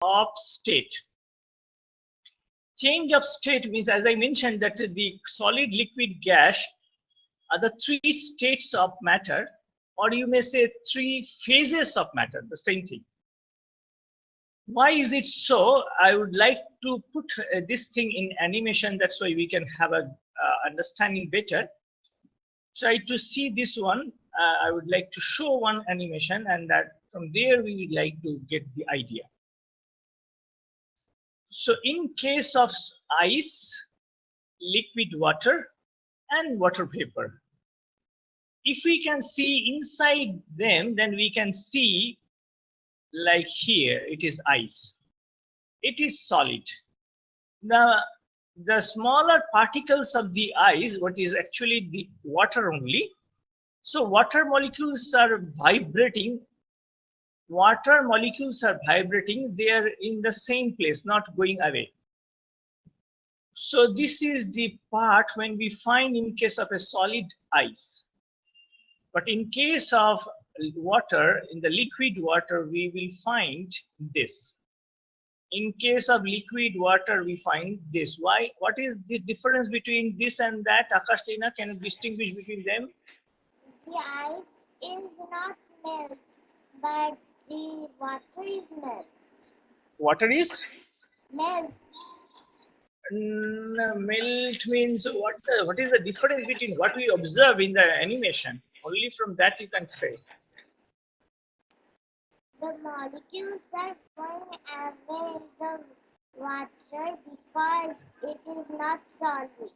of state. Change of state means, as I mentioned, that the solid, liquid, gas are the three states of matter, or you may say three phases of matter, the same thing. Why is it so? I would like to put this thing in animation, that's why we can have a understanding better. Try to see this one. I would like to show one animation, and that from there we would like to get the idea. So in case of ice, liquid water, and water vapor, if we can see inside them, then we can see, like here, it is ice. It is solid. Now, the smaller particles of the ice, what is actually the water only. So water molecules are vibrating. Water molecules are vibrating. They are in the same place, not going away. So this is the part when we find in case of a solid ice. But in case of water, in the liquid water, we will find this. In case of liquid water, we find this. Why? What is the difference between this and that? Akash, Tina, can you distinguish between them? The ice is not melt, but the water is melt. Water is? Melt. Melt means what? What is the difference between what we observe in the animation? Only from that you can say. The molecules are going away in the water because it is not solid.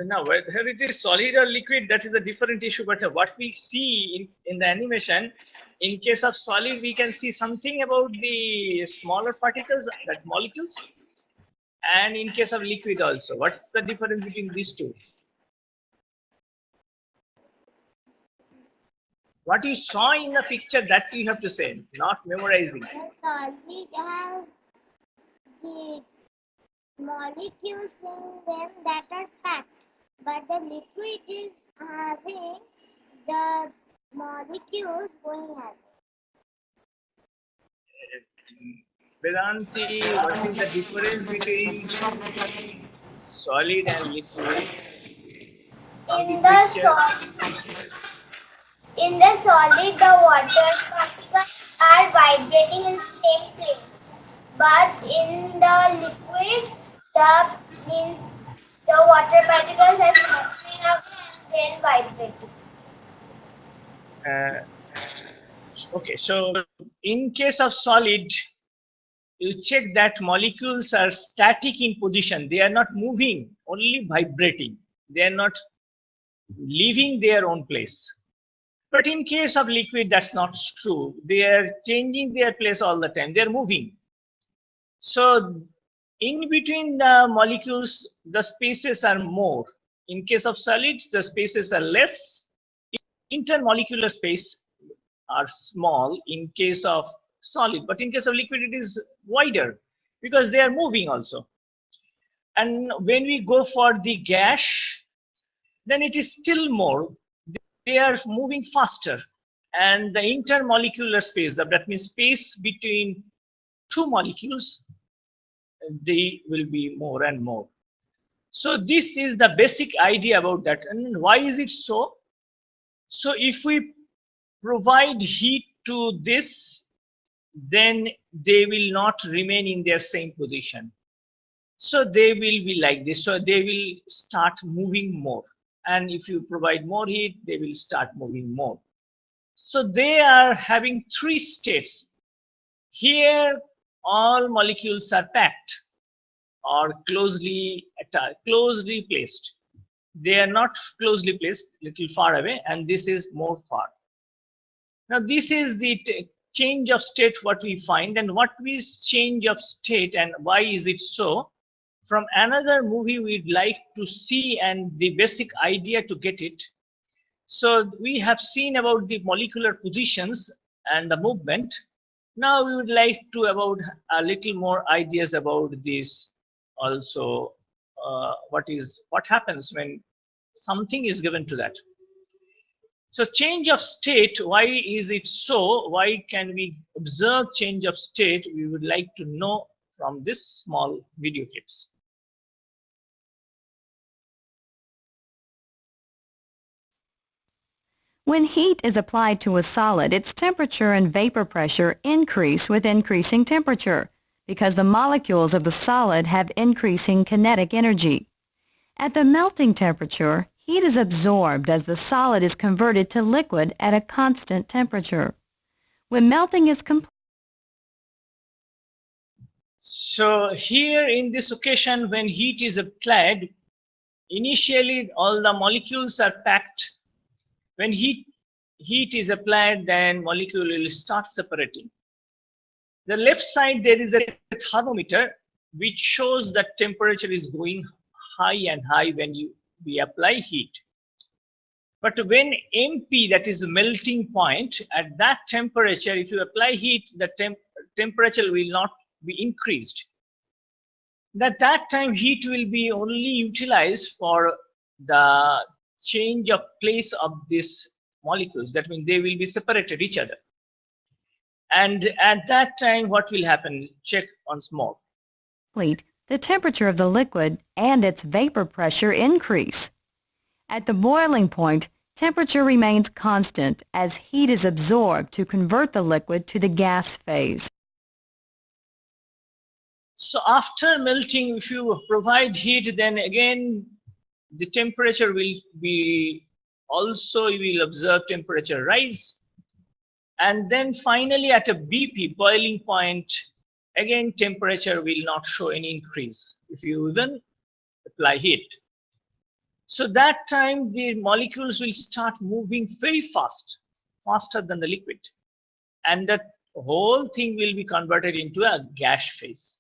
Now, whether it is solid or liquid, that is a different issue. But what we see in the animation, in case of solid, we can see something about the smaller particles, that molecules. And in case of liquid also, what's the difference between these two? What you saw in the picture, that you have to say, not memorizing. The solid has the molecules in them that are packed, but the liquid is having the molecules going away. Vedanti, what is the difference between solid and liquid? In the solid, the water particles are vibrating in the same place, but in the liquid, the water particles are scattering up and then vibrating. Okay, so in case of solid, you check that molecules are static in position. They are not moving, only vibrating. They are not leaving their own place. But in case of liquid, that's not true. They are changing their place all the time. They are moving. So in between the molecules, the spaces are more. In case of solids, the spaces are less. Intermolecular space are small in case of solid, but in case of liquid, it is wider because they are moving also. And when we go for the gas, then it is still more. They are moving faster, and the intermolecular space, that means space between two molecules, they will be more and more. So this is the basic idea about that. And why is it so? So if we provide heat to this, then they will not remain in their same position. So they will be like this. So they will start moving more. And if you provide more heat, they will start moving more. So they are having three states. Here, all molecules are packed or closely placed. They are not closely placed, little far away, and this is more far. Now this is the change of state what we find, and what is change of state and why is it so? From another movie we'd like to see, and the basic idea to get it. So we have seen about the molecular positions and the movement. Now we would like to about a little more ideas about this also. What happens when something is given to that. So change of state, why is it so? Why can we observe change of state? We would like to know from this small video clips. When heat is applied to a solid, its temperature and vapor pressure increase with increasing temperature because the molecules of the solid have increasing kinetic energy. At the melting temperature, heat is absorbed as the solid is converted to liquid at a constant temperature. When melting is complete, So here in this occasion, when heat is applied, initially all the molecules are packed. When heat is applied, then molecule will start separating. The left side there is a thermometer which shows that temperature is going high and high when we apply heat. But when MP, that is melting point, at that temperature, if you apply heat, the temperature will not be increased. At that time, heat will be only utilized for the change of place of these molecules. That means they will be separated each other. And at that time, what will happen? Check once more. the temperature of the liquid and its vapor pressure increase. At the boiling point, temperature remains constant as heat is absorbed to convert the liquid to the gas phase. So after melting, if you provide heat, then again the temperature will be also, you will observe temperature rise. And then finally at a BP, boiling point, again temperature will not show any increase if you even apply heat. So that time the molecules will start moving very fast, faster than the liquid. And that whole thing will be converted into a gas phase.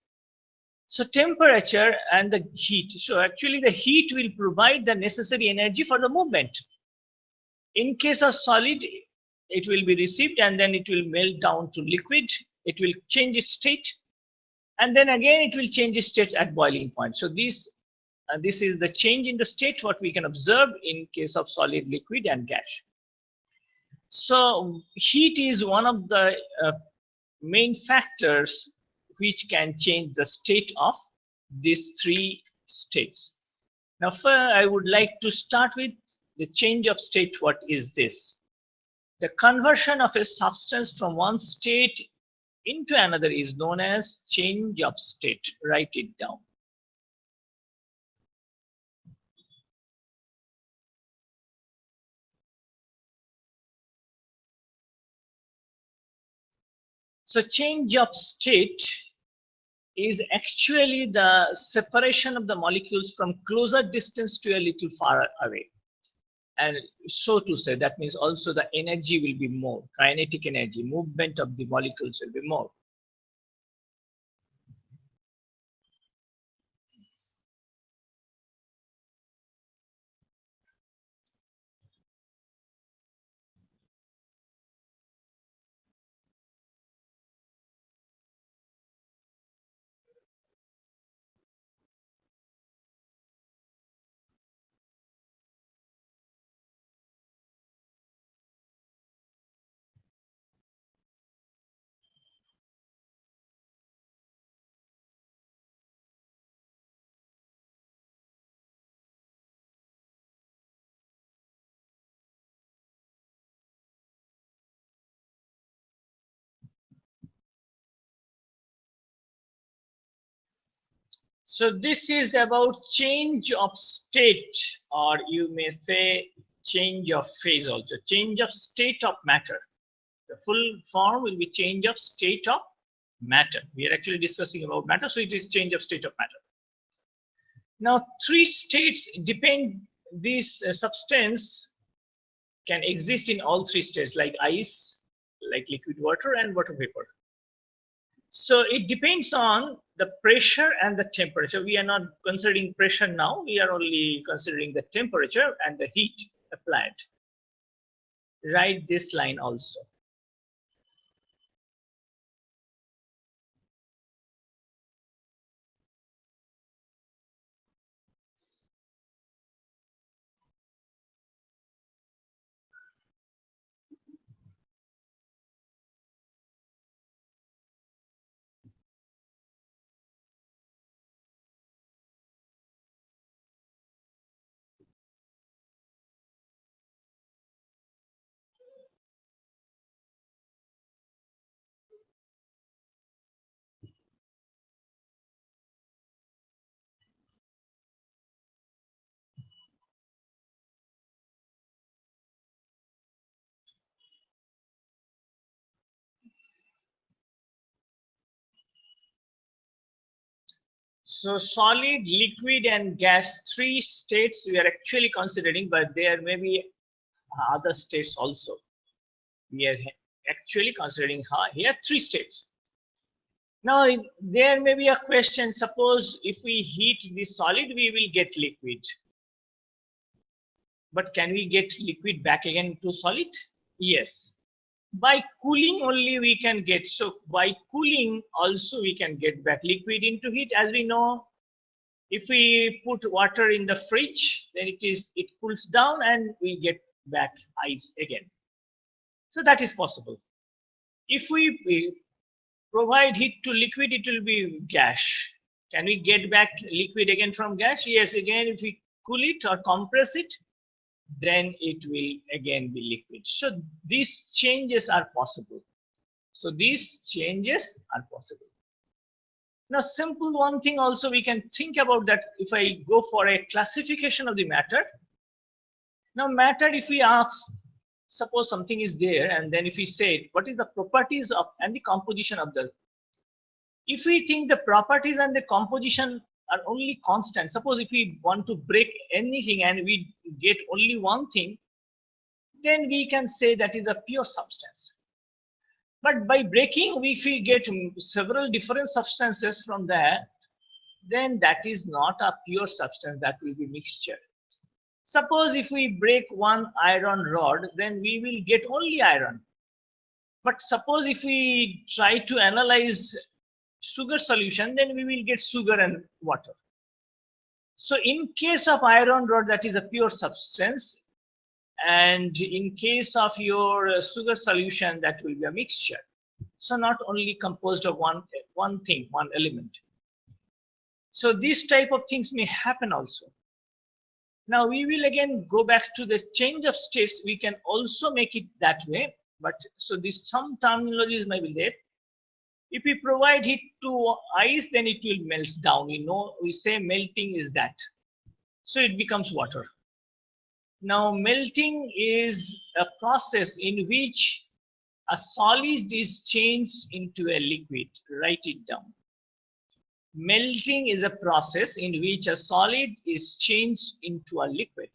So temperature and the heat. So actually the heat will provide the necessary energy for the movement. In case of solid, it will be received and then it will melt down to liquid. It will change its state. And then again, it will change its state at boiling point. So this is the change in the state what we can observe in case of solid, liquid, and gas. So heat is one of the main factors which can change the state of these three states. Now, first, I would like to start with the change of state. What is this? The conversion of a substance from one state into another is known as change of state. Write it down. So change of state is actually the separation of the molecules from closer distance to a little far away. And so to say, that means also the energy will be more, kinetic energy, movement of the molecules will be more. So this is about change of state, or you may say change of phase also, change of state of matter. The full form will be change of state of matter. We are actually discussing about matter, so it is change of state of matter. Now, three states depend, this substance can exist in all three states, like ice, like liquid water, and water vapor. So it depends on the pressure and the temperature. We are not considering pressure now. We are only considering the temperature and the heat applied. Write this line also. So solid, liquid, and gas, three states we are actually considering, but there may be other states also. We are actually considering here three states. Now there may be a question, suppose if we heat the solid, we will get liquid. But can we get liquid back again to solid? Yes. By cooling only we can get. So by cooling also we can get back liquid into heat. As we know, if we put water in the fridge, then it cools down and we get back ice again. So that is possible. If we provide heat to liquid, it will be gas. Can we get back liquid again from gas? Yes, again if we cool it or compress it, then it will again be liquid. So these changes are possible. So these changes are possible. Now simple one thing also we can think about, that if I go for a classification of the matter. Now matter, if we ask, suppose something is there, and then if we say what is the properties of and the composition of the, if we think the properties and the composition are only constant, suppose if we want to break anything and we get only one thing, then we can say that is a pure substance. But by breaking, if we get several different substances from that, then that is not a pure substance, that will be mixture. Suppose if we break one iron rod, then we will get only iron. But suppose if we try to analyze sugar solution, then we will get sugar and water. So in case of iron rod, that is a pure substance, and in case of your sugar solution, that will be a mixture. So not only composed of one thing, one element. So these type of things may happen also. Now we will again go back to the change of states. We can also make it that way, but so this some terminologies may be there. If we provide heat to ice, then it will melt down. We say melting is that. So it becomes water. Now melting is a process in which a solid is changed into a liquid. Write it down. Melting is a process in which a solid is changed into a liquid.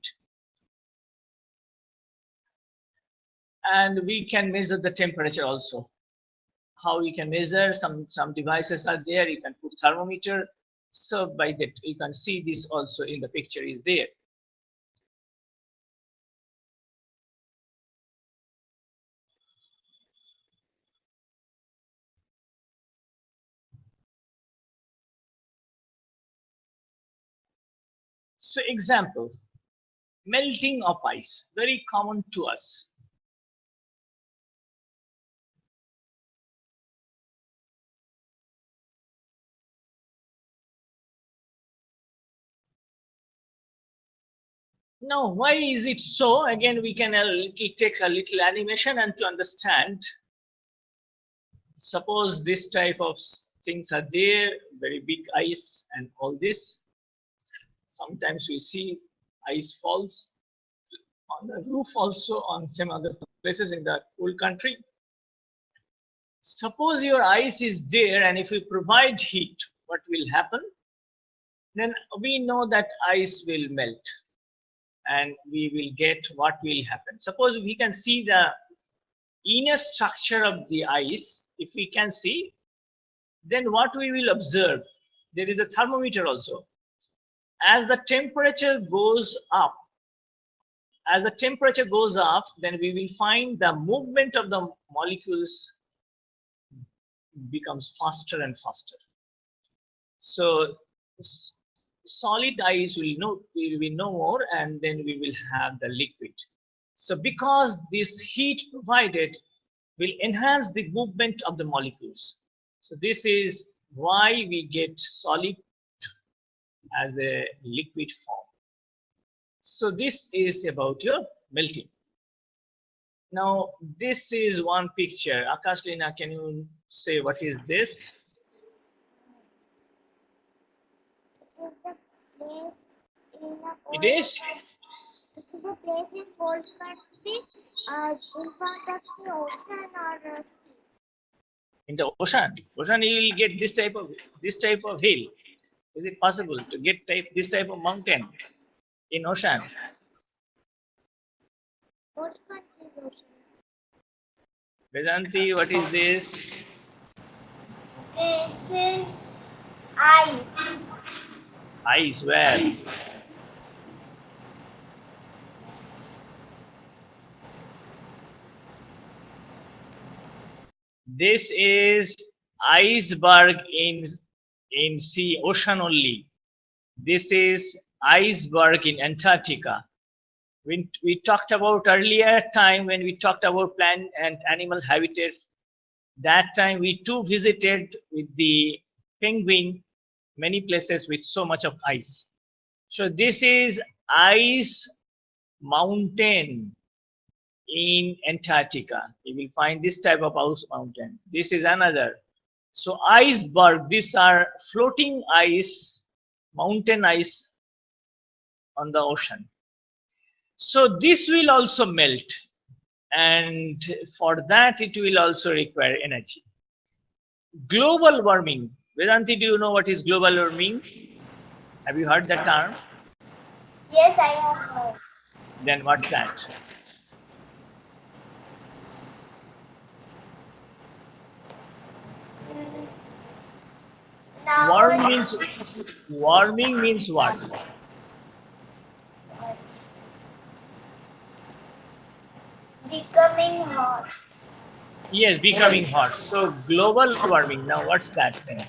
And we can measure the temperature also. How we can measure, some devices are there, you can put thermometer. So by that you can see this also in the picture is there. So example, melting of ice, very common to us. Now, why is it so? Again, we can take a little animation and to understand. Suppose this type of things are there, very big ice and all this. Sometimes we see ice falls on the roof also, on some other places in the whole country. Suppose your ice is there, and if we provide heat, what will happen? Then we know that ice will melt, and we will get what will happen. Suppose we can see the inner structure of the ice. If we can see, then what we will observe, there is a thermometer also. As the temperature goes up, then we will find the movement of the molecules becomes faster and faster. So solid ice will be no more, and then we will have the liquid. So because this heat provided will enhance the movement of the molecules. So this is why we get solid as a liquid form. So this is about your melting. Now this is one picture. Akash, Lina, can you say what is this? It is? It is a place in cold country in front of the ocean or sea. In the ocean. Ocean, you will get this type of hill. Is it possible to get this type of mountain in ocean? What country is ocean? Vedanti, what is this? This is ice. Ice, where? This is iceberg in sea, ocean only. This is iceberg in Antarctica. We talked about earlier time when we talked about plant and animal habitats. That time we too visited with the penguin many places with so much of ice. So this is ice mountain in Antarctica. You will find this type of ice mountain. This is another. So iceberg, these are floating ice, mountain ice on the ocean. So this will also melt, and for that it will also require energy. Global warming. Vedanti, do you know what is global warming? Have you heard that term? Yes, I have heard. Then what's that? Now Warming means what? becoming hot. Yes, becoming hot. So global warming. Now what's that thing?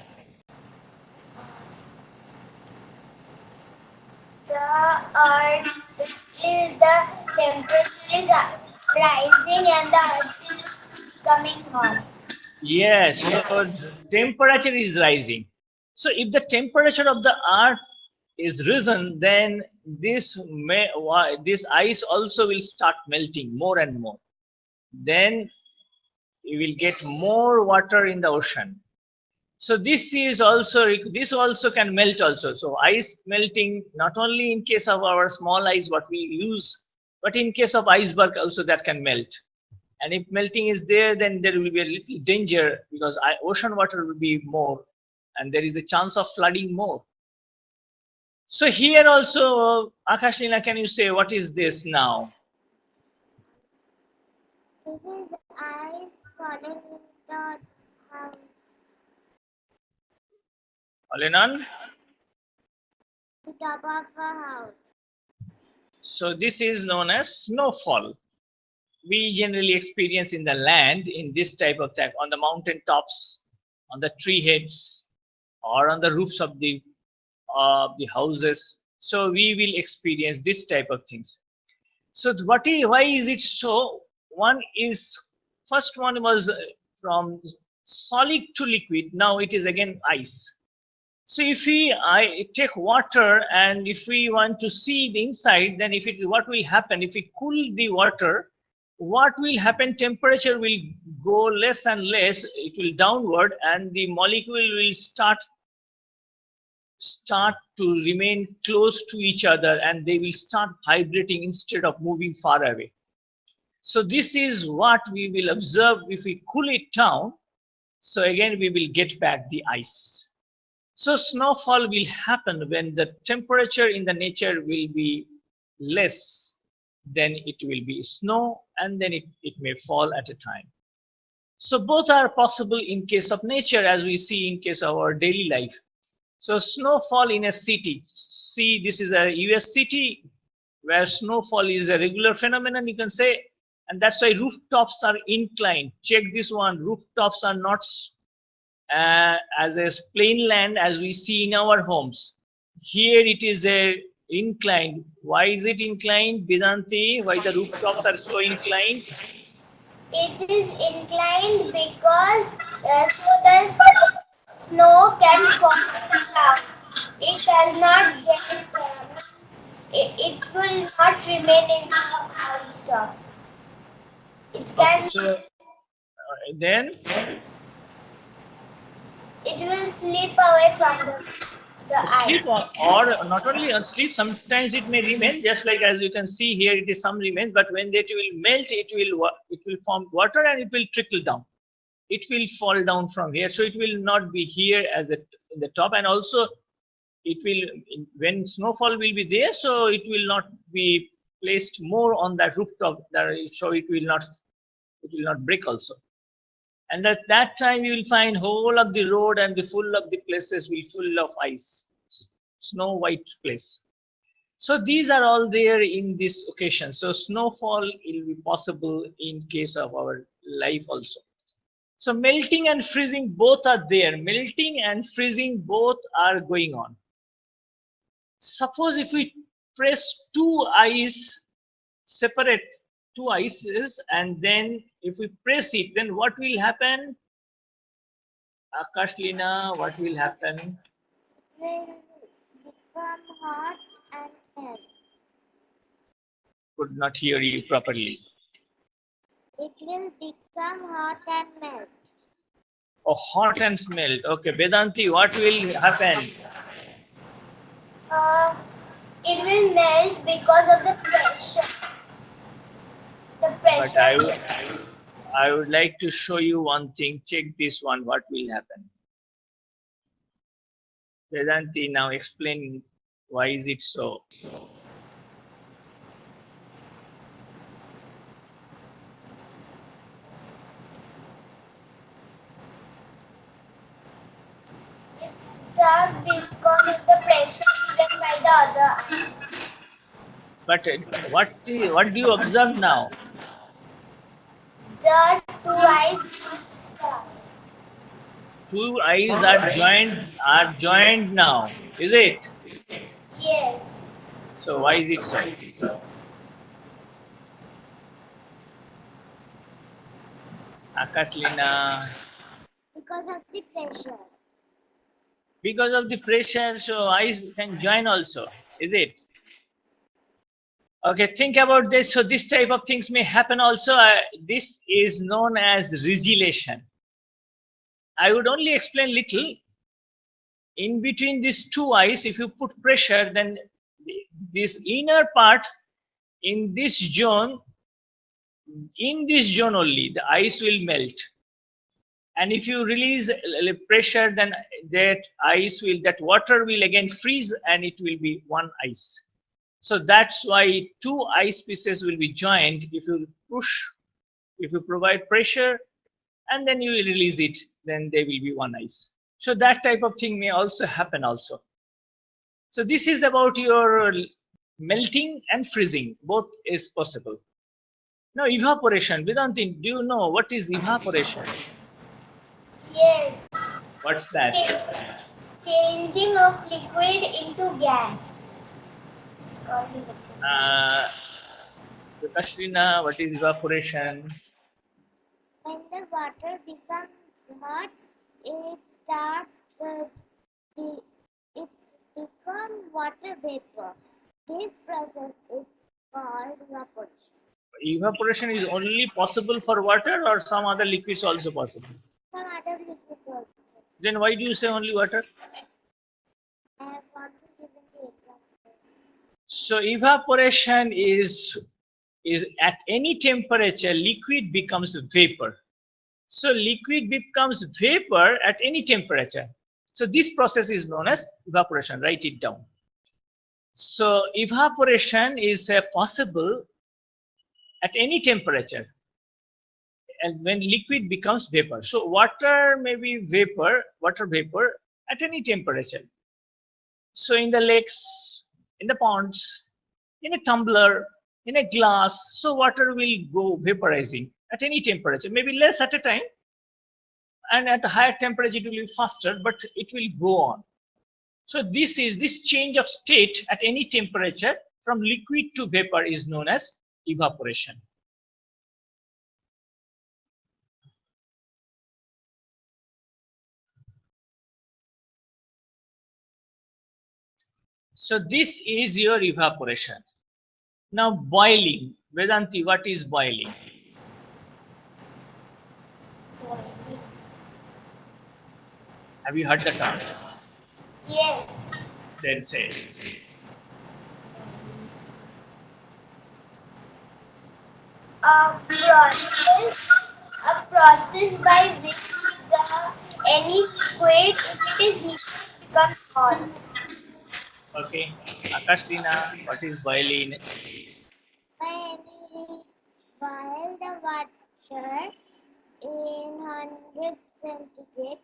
The temperature is rising and the earth is becoming hot. Yes, so temperature is rising. So if the temperature of the earth is risen, then this ice also will start melting more and more. Then you will get more water in the ocean. So this also can melt also. So ice melting not only in case of our small ice what we use, but in case of iceberg also that can melt. And if melting is there, then there will be a little danger because ocean water will be more, and there is a chance of flooding more. So here also, Akashlina, can you say what is this now? This is the ice falling in the house. Olenan? The top of a house. So this is known as snowfall. We generally experience in the land in this type of thing on the mountain tops, on the tree heads, or on the roofs of the houses. So we will experience this type of things. So why is it so? First one was from solid to liquid. Now it is again ice. So if I take water and if we want to see the inside, then what will happen if we cool the water? What will happen? Temperature will go less and less. It will downward, and the molecule will start to remain close to each other, and they will start vibrating instead of moving far away. So this is what we will observe if we cool it down. So again, we will get back the ice. So snowfall will happen when the temperature in the nature will be less. Then it will be snow, and then it may fall at a time. So both are possible in case of nature as we see in case of our daily life. So snowfall in a city. See, this is a US city where snowfall is a regular phenomenon, you can say, and that's why rooftops are inclined. Check this one, rooftops are not as a plain land as we see in our homes. Here it is a inclined. Why is it inclined, Vedanti? Why the rooftops are so inclined? It is inclined because so the snow can fall on the ground. It does not get it will not remain in the house top. It can. Okay, so then it will slip away from the sleep ice. or not only on sleep, sometimes it may remain, just like as you can see here it is some remains, but when it will melt it will form water and it will trickle down. It will fall down from here, so it will not be here as in the top. And also it will, when snowfall will be there, so it will not be placed more on that rooftop, so it will not break also. And at that time you will find whole of the road and the full of the places will full of ice, snow white place. So these are all there in this occasion. So snowfall will be possible in case of our life also. So melting and freezing both are there. Melting and freezing both are going on. Suppose if we press two ice, separate two ices, and then if we press it, then what will happen? Akashlina, what will happen? Will become hot and melt. Could not hear you properly. It will become hot and melt. Oh, hot and smelt. Okay, Vedanti, what will happen? It will melt because of the pressure. The But pressure. I would like to show you one thing. Check this one. What will happen? Vedanti, now explain why is it so. It's stuck because of the pressure given by the other ice. But what do you observe now? The two ice got stuck. Two eyes are joined now, is it? Yes. So why is it so? Akashlina, Because of the pressure. because of the pressure, so eyes can join also, is it? Okay, think about this. So this type of things may happen also. This is known as rigidation. I would only explain little. In between these two eyes, if you put pressure, then this inner part in this zone only, the ice will melt. And if you release pressure, then that water will again freeze and it will be one ice. So that's why two ice pieces will be joined. If you push, if you provide pressure, and then you will release it, then they will be one ice. So that type of thing may also happen also. So this is about your melting and freezing. Both is possible. Now evaporation. Vedanti, do you know what is evaporation? Yes. What's that? Changing of liquid into gas. It's called evaporation. Kashrina, what is evaporation? When the water becomes hot, it starts it's become water vapor. This process is called evaporation. Evaporation is only possible for water or some other liquids also possible? Some other liquids also. Then why do you say only water? I have already given the example. So evaporation is at any temperature, liquid becomes vapor. So liquid becomes vapor at any temperature. So this process is known as evaporation. Write it down. So evaporation is possible at any temperature, and when liquid becomes vapor. So water may be vapor at any temperature. So in the lakes, in the ponds, in a tumbler, in a glass, so water will go vaporizing at any temperature, maybe less at a time, and at a higher temperature it will be faster, but it will go on. So this change of state at any temperature from liquid to vapor is known as evaporation. So this is your evaporation. Now boiling. Vedanti, what is boiling? Have you heard the term? Yes. Then say. A process by which any liquid, if it is liquid, becomes hot. Okay. Akashrina, what is boiling? When we boil the water in 100 centigrade,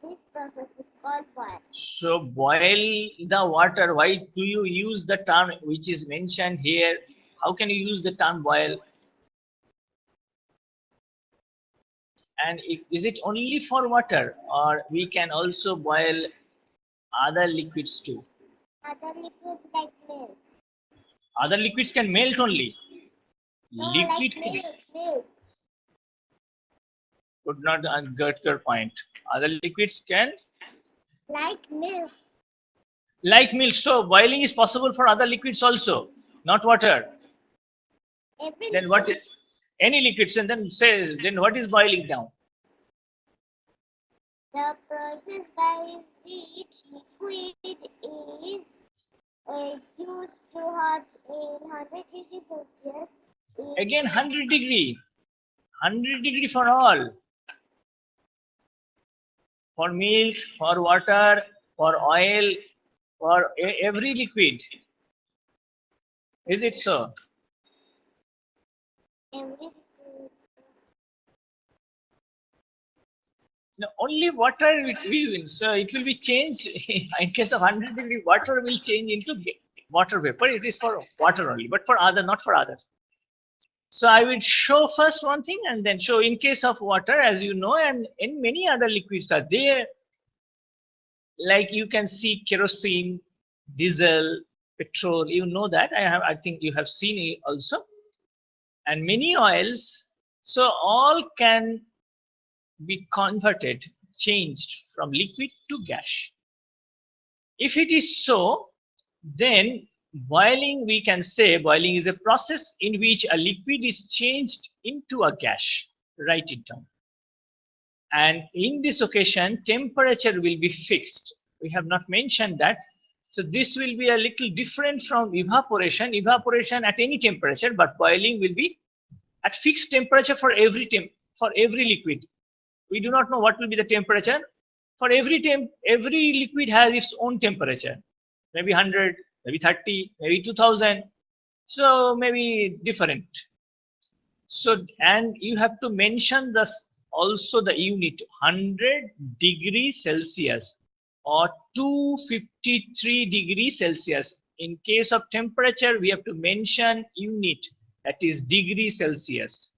this process is called boil. So boil the water. Why do you use the term which is mentioned here? How can you use the term boil? And is it only for water, or we can also boil other liquids too? Other liquids like milk. Other liquids can melt only. No, Liquid like milk. could not get your point. Other liquids can, Like milk. like milk. So boiling is possible for other liquids also, not water. Every Then what? liquid. Any liquids, and then says then what is boiling down? The process by which liquid is reduced to hot in 100 degrees Celsius is Again 100 degree for all. For milk, for water, for oil, for every liquid. Is it so? every liquid. No, only water so it will be changed in case of 100 degree. Water will change into water vapor. It is for water only, but for other, not for others. So I will show first one thing and then show in case of water, as you know, and in many other liquids are there. Like you can see kerosene, diesel, petrol. You know that I think you have seen it also, and many oils. So all can be converted, changed from liquid to gas. If it is so, then boiling, we can say boiling is a process in which a liquid is changed into a gas. Write it down. And in this occasion, temperature will be fixed. We have not mentioned that. So this will be a little different from evaporation. Evaporation at any temperature, but boiling will be at fixed temperature for every liquid. We do not know what will be the temperature. For every liquid has its own temperature. Maybe 100, maybe 30, maybe 2000. So maybe different. So, and you have to mention this also the unit 100 degrees Celsius or 253 degrees Celsius. In case of temperature, we have to mention unit, that is degree Celsius.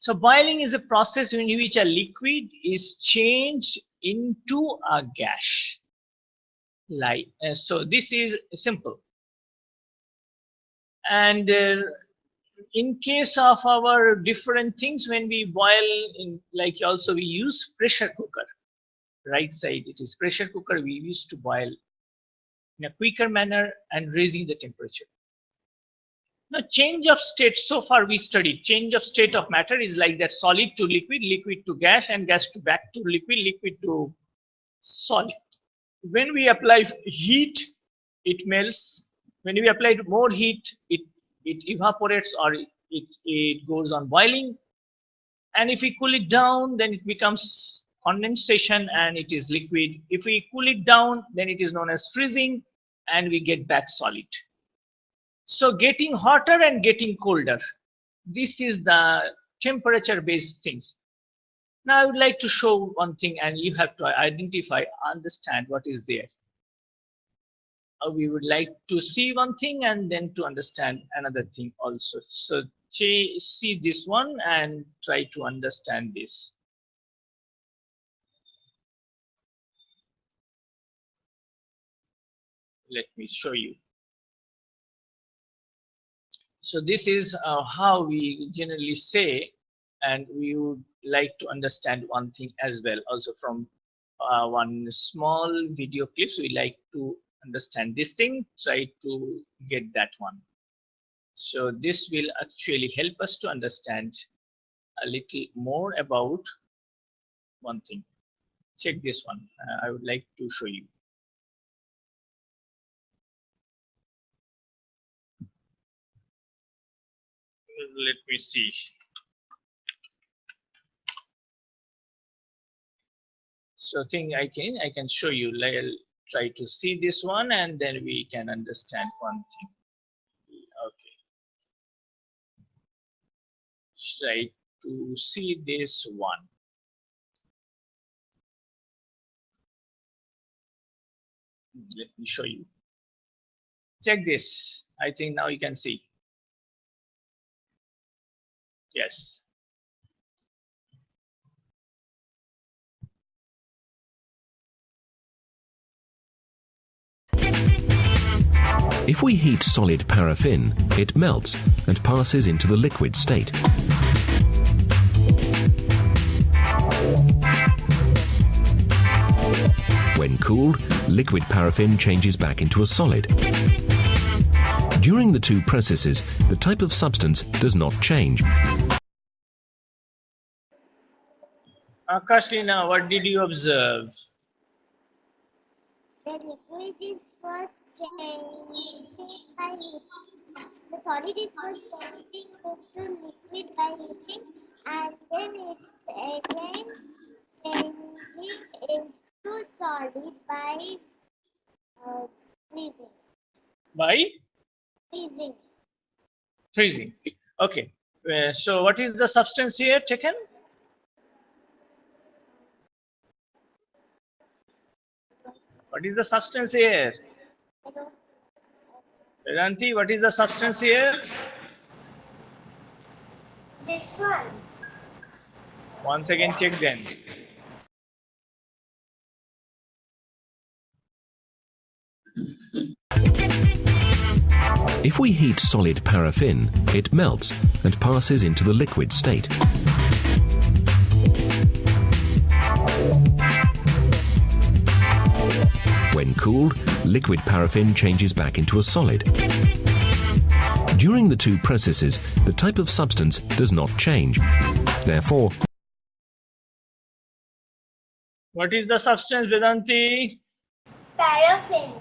So boiling is a process in which a liquid is changed into a gas. So this is simple. And in case of our different things, when we boil, in like also we use pressure cooker. Right side, it is pressure cooker we used to boil in a quicker manner and raising the temperature. Now change of state, so far we studied change of state of matter is like that: solid to liquid, liquid to gas, and gas to back to liquid, liquid to solid. When we apply heat, it melts. When we apply more heat, it evaporates, or it goes on boiling. And if we cool it down, then it becomes condensation and it is liquid. If we cool it down, then it is known as freezing and we get back solid. So getting hotter and getting colder, this is the temperature based things. Now I would like to show one thing, and you have to identify, understand what is there. We would like to see one thing and then to understand another thing also. So see this one and try to understand this. Let me show you. So this is how we generally say, and we would like to understand one thing as well. Also from one small video clips, we like to understand this thing, try to get that one. So this will actually help us to understand a little more about one thing. Check this one. I would like to show you. Let me see. So I can show you try to see this one and then we can understand one thing. Okay. Try to see this one. Let me show you. Check this. I think now you can see. Yes. If we heat solid paraffin, it melts and passes into the liquid state. When cooled, liquid paraffin changes back into a solid. During the two processes, the type of substance does not change. Akashlina, what did you observe? The liquid is first changing by heating. The solid is first changing into liquid by heating, and then it's again changing into solid by freezing. By Freezing. freezing. Okay. So what is the substance here taken? What is the substance here? Vedanti, what is the substance here? This one. Once again check then. If we heat solid paraffin, it melts and passes into the liquid state. When cooled, liquid paraffin changes back into a solid. During the two processes, the type of substance does not change. Therefore, What is the substance, Vedanti? Paraffin.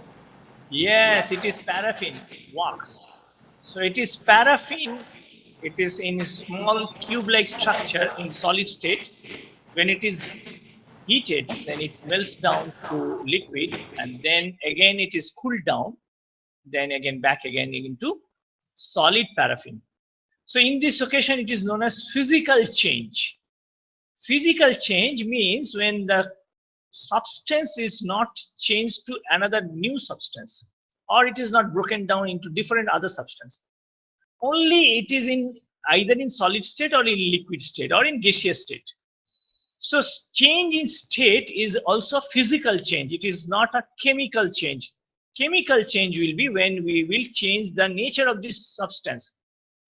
Yes, it is paraffin, wax. So it is paraffin. It is in small cube-like structure in solid state. When it is heated, then it melts down to liquid, and then again it is cooled down, then again back again into solid paraffin. So in this occasion, it is known as physical change. Physical change means when the substance is not changed to another new substance, or it is not broken down into different other substance. Only it is in either in solid state or in liquid state or in gaseous state. So change in state is also physical change. It is not a chemical change. Chemical change will be when we will change the nature of this substance.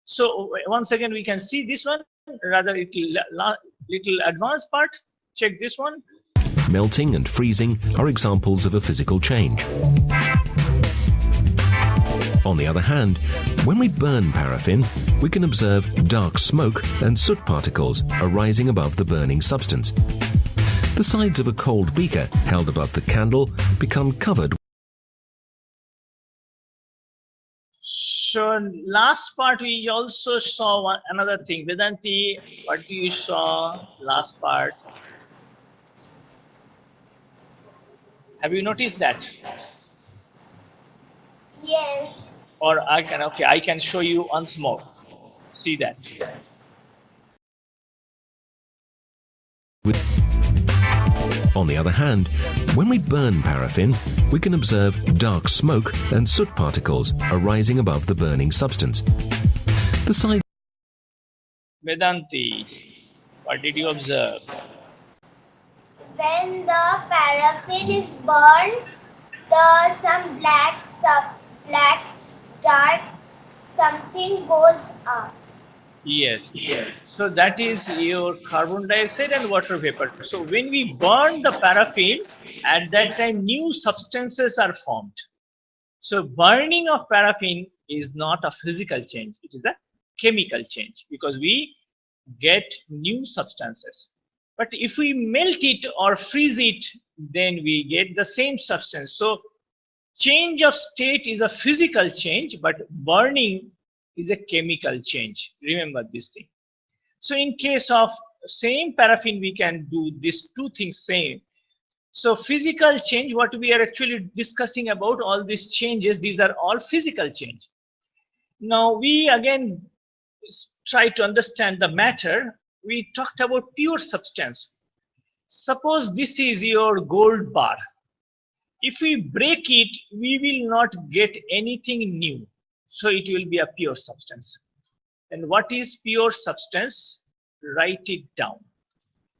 So once again we can see this one, rather little advanced part. Check this one. melting and freezing are examples of a physical change. On the other hand, when we burn paraffin, we can observe dark smoke and soot particles arising above the burning substance. The sides of a cold beaker held above the candle become covered. So last part we also saw another thing. Vedanti, what do you saw last part? Have you noticed that? Yes. Or I can show you once more. See that. On the other hand, when we burn paraffin, we can observe dark smoke and soot particles arising above the burning substance. The side Vedanti, what did you observe? When the paraffin is burned, some dark something goes up. Yes. So that is your carbon dioxide and water vapor. So when we burn the paraffin, at that time new substances are formed. So burning of paraffin is not a physical change, it is a chemical change because we get new substances. But if we melt it or freeze it, then we get the same substance. So change of state is a physical change, but burning is a chemical change. Remember this thing. So in case of same paraffin, we can do these two things same. So physical change, what we are actually discussing about, all these changes, these are all physical change. Now we again try to understand the matter. We talked about pure substance. Suppose this is your gold bar. If we break it, we will not get anything new. So it will be a pure substance. And what is pure substance? Write it down.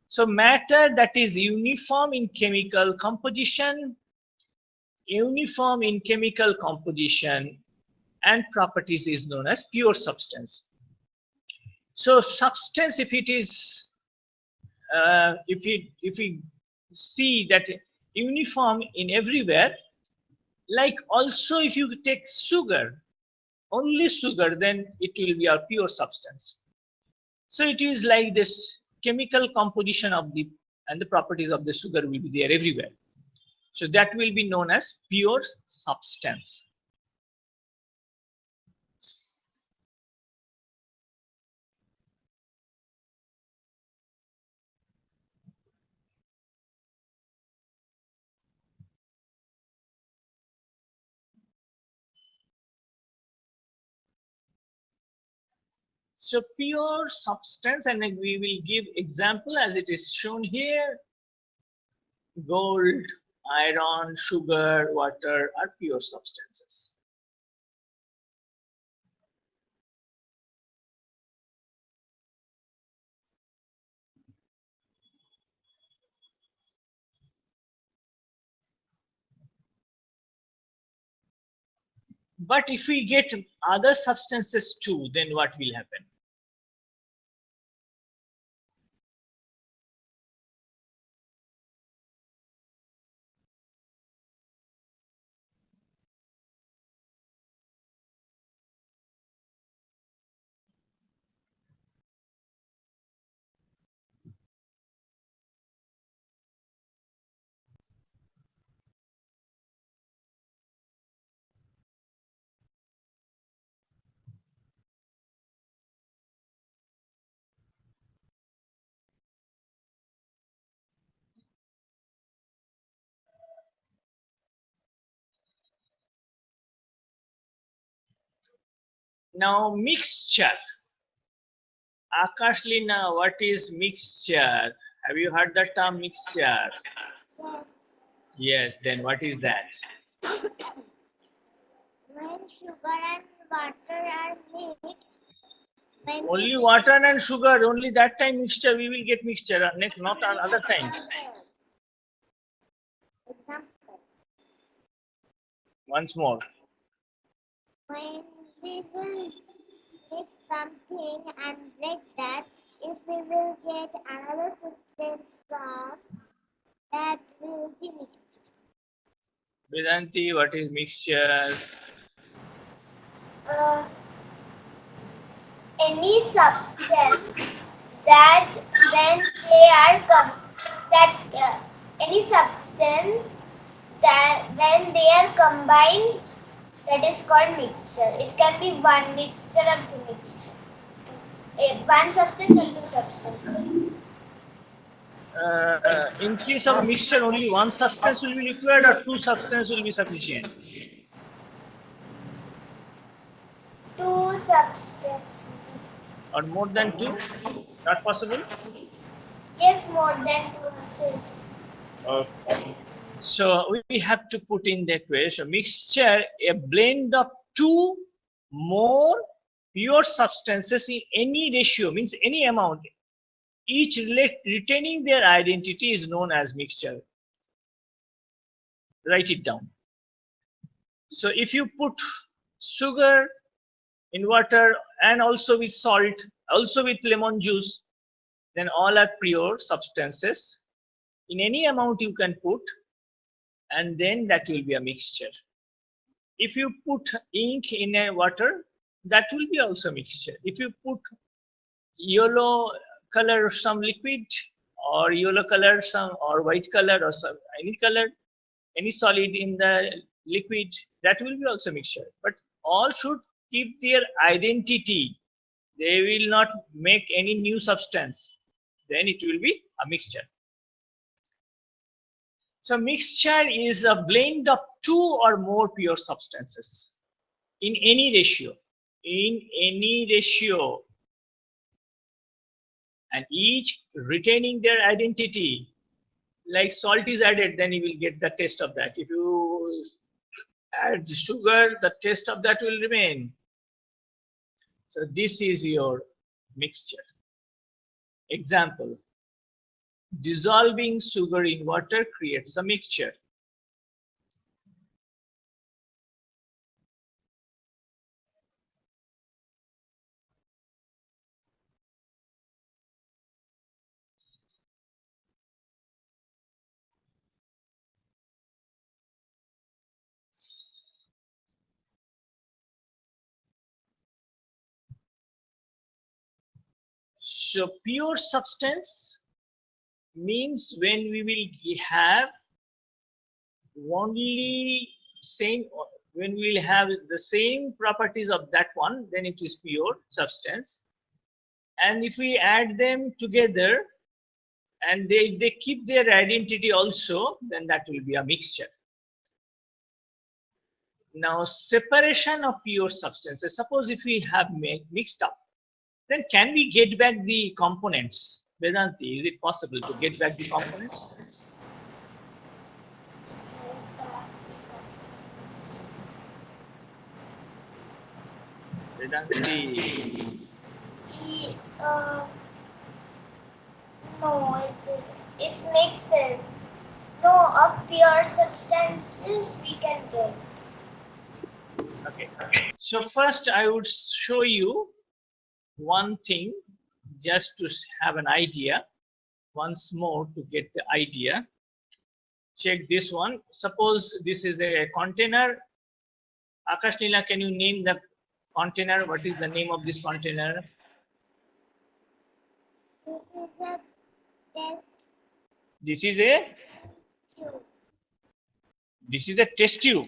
So matter that is uniform in chemical composition, and properties is known as pure substance. So substance, if it is, if we see that uniform in everywhere, like also if you take sugar, only sugar, then it will be a pure substance. So it is like this chemical composition of the and the properties of the sugar will be there everywhere. So that will be known as pure substance. So pure substance, and then we will give example as it is shown here. Gold, iron, sugar, water are pure substances. But if we get other substances too, then what will happen? Now mixture. Akashlina, what is mixture? Have you heard the term mixture? Yes. Yes, then what is that? When sugar and water are mixed, when Only water and sugar, only that time mixture, we will get mixture, not on other times. Example. Once more. When we will mix something and break that, if we will get another substance from that will be mixed. Vedanti, what is mixture? Any substance that when they are any substance that when they are combined, that is called mixture. It can be one mixture or two mixture. One substance or two substances. In case of mixture, only one substance will be required or two substances will be sufficient? Two substances. Or more than two? Not possible? Yes, more than two ounces. Okay. So we have to put in that way. So mixture, a blend of two more pure substances in any ratio, means any amount, each retaining their identity is known as mixture. Write it down. So if you put sugar in water and also with salt, also with lemon juice, then all are pure substances. In any amount you can put, and then that will be a mixture. If you put ink in a water, that will be also mixture. If you put yellow color some liquid, or yellow color some, or white color, or some any color, any solid in the liquid, that will be also mixture. But all should keep their identity. They will not make any new substance. Then it will be a mixture. So mixture is a blend of two or more pure substances in any ratio. In any ratio. And each retaining their identity. Like salt is added, then you will get the taste of that. If you add sugar, the taste of that will remain. So this is your mixture. Example, dissolving sugar in water creates a mixture. So pure substance means when we will have only same, when we will have the same properties of that one, then it is pure substance. And if we add them together and they keep their identity also, then that will be a mixture. Now separation of pure substances, suppose if we have mixed up, then can we get back the components? Vedanti, is it possible to get back the components? Vedanti. No, it mixes. No, of pure substances we can get. Okay. So first I would show you one thing just to have an idea. Once more to get the idea. Check this one. Suppose this is a container. Akash Nila, can you name the container? What is the name of this container? This is a This is a test tube. this is a test tube.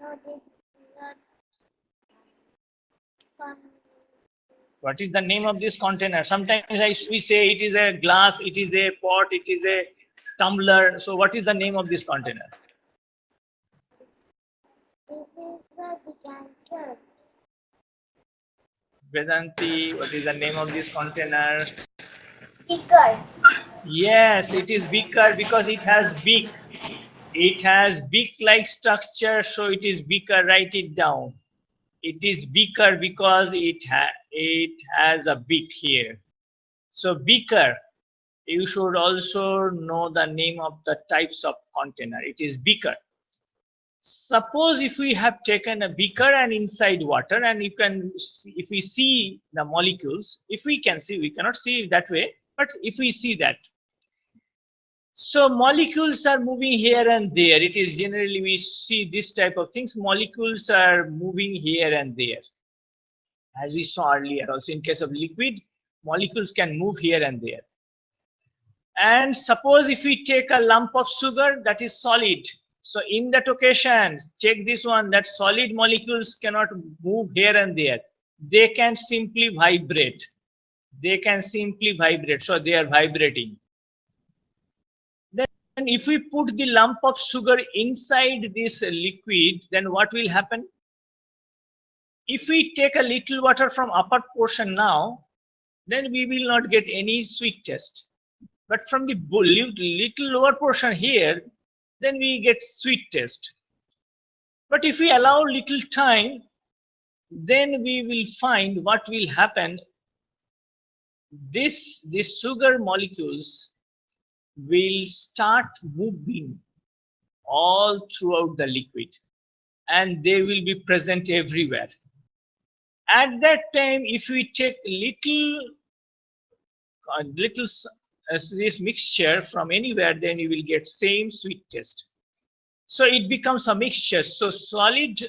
No, this is not fun. What is the name of this container? Sometimes we say it is a glass, it is a pot, it is a tumbler. So what is the name of this container? This is the decanter. Vedanti, what is the name of this container? Beaker. Yes, it is beaker because it has beak. It has beak-like structure, so it is beaker. Write it down. It is beaker because it has a beak here. So beaker, you should also know the name of the types of container. It is beaker. Suppose if we have taken a beaker and inside water, and you can see, if we see the molecules, if we can see, we cannot see it that way, but if we see that. So molecules are moving here and there. It is generally we see this type of things. Molecules are moving here and there. As we saw earlier, also in case of liquid, molecules can move here and there. And suppose if we take a lump of sugar that is solid. So in that occasion, check this one, that solid molecules cannot move here and there. They can simply vibrate. They can simply vibrate. So they are vibrating. Then if we put the lump of sugar inside this liquid, then what will happen? If we take a little water from upper portion now, then we will not get any sweet taste. But from the little lower portion here, then we get sweet taste. But if we allow little time, then we will find what will happen. These sugar molecules will start moving all throughout the liquid, and they will be present everywhere. At that time, if we take this mixture from anywhere, then you will get same sweet taste. So it becomes a mixture. So solid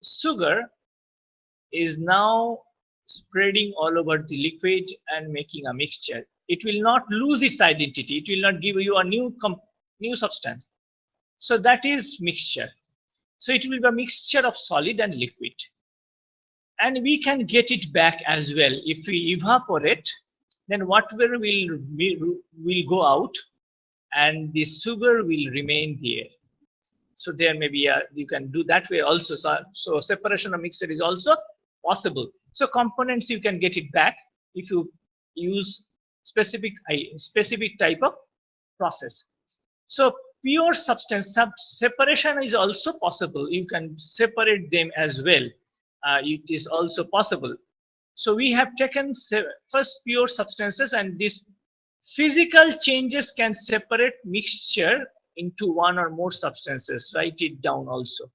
sugar is now spreading all over the liquid and making a mixture. It will not lose its identity. It will not give you a new substance. So that is mixture. So it will be a mixture of solid and liquid. And we can get it back as well. If we evaporate, then whatever will go out, and the sugar will remain there. So there may be you can do that way also. So separation of mixture is also possible. So components you can get it back if you use specific type of process. So pure substance separation is also possible. You can separate them as well. It is also possible. So we have taken first pure substances, and these physical changes can separate mixture into one or more substances. Write it down also.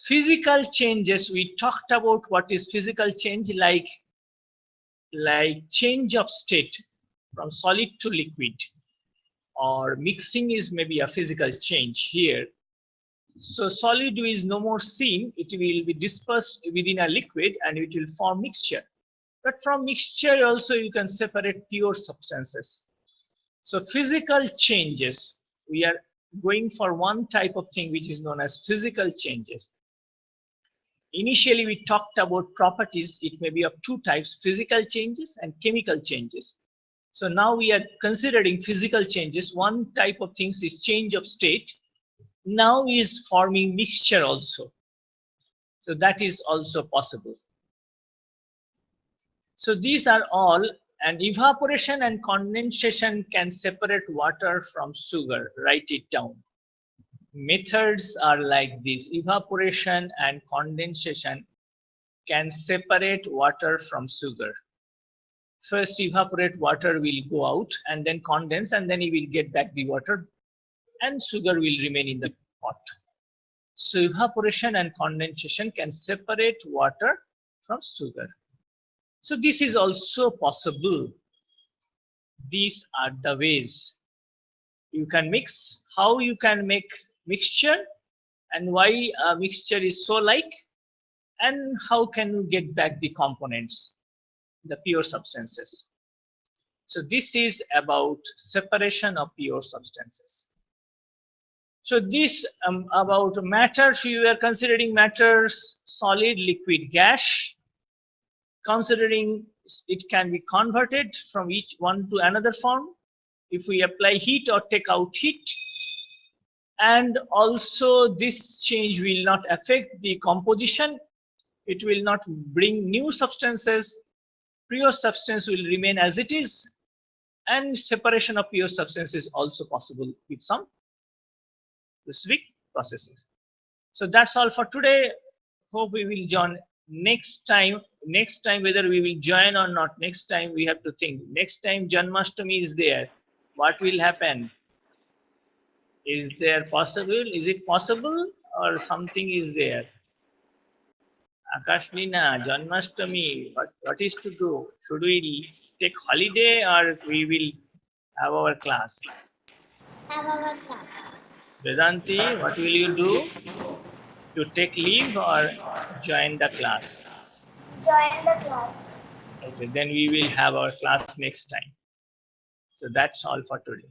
Physical changes, we talked about what is physical change, like change of state from solid to liquid, or mixing is maybe a physical change here. So solid is no more seen, it will be dispersed within a liquid and it will form mixture. But from mixture also you can separate pure substances. So physical changes, we are going for one type of thing which is known as physical changes. Initially we talked about properties. It may be of two types, physical changes and chemical changes. So now we are considering physical changes. One type of things is change of state. Now is forming mixture also. So that is also possible. So these are all, and evaporation and condensation can separate water from sugar. Write it down. Methods are like this. Evaporation and condensation can separate water from sugar. First evaporate, water will go out, and then condense, and then you will get back the water, and sugar will remain in the pot. So evaporation and condensation can separate water from sugar. So this is also possible. These are the ways you can mix, how you can make mixture, and why a mixture is so like, and how can you get back the components, the pure substances. So this is about separation of pure substances. So this about matter, so you are considering matters, solid, liquid, gas. Considering it can be converted from each one to another form if we apply heat or take out heat. And also this change will not affect the composition. It will not bring new substances. Pure substance will remain as it is, and separation of pure substance is also possible with some specific processes. So that's all for today. Hope we will join next time. Whether we will join or not, next time we have to think. Next time Janmashtami is there, what will happen? Is there possible? Is it possible, or something is there? Akashlina, Janmashtami, what is to do? Should we take holiday, or we will have our class? Have our class. Vedanti, what will you do? To take leave or join the class? Join the class. Okay, then we will have our class next time. So that's all for today.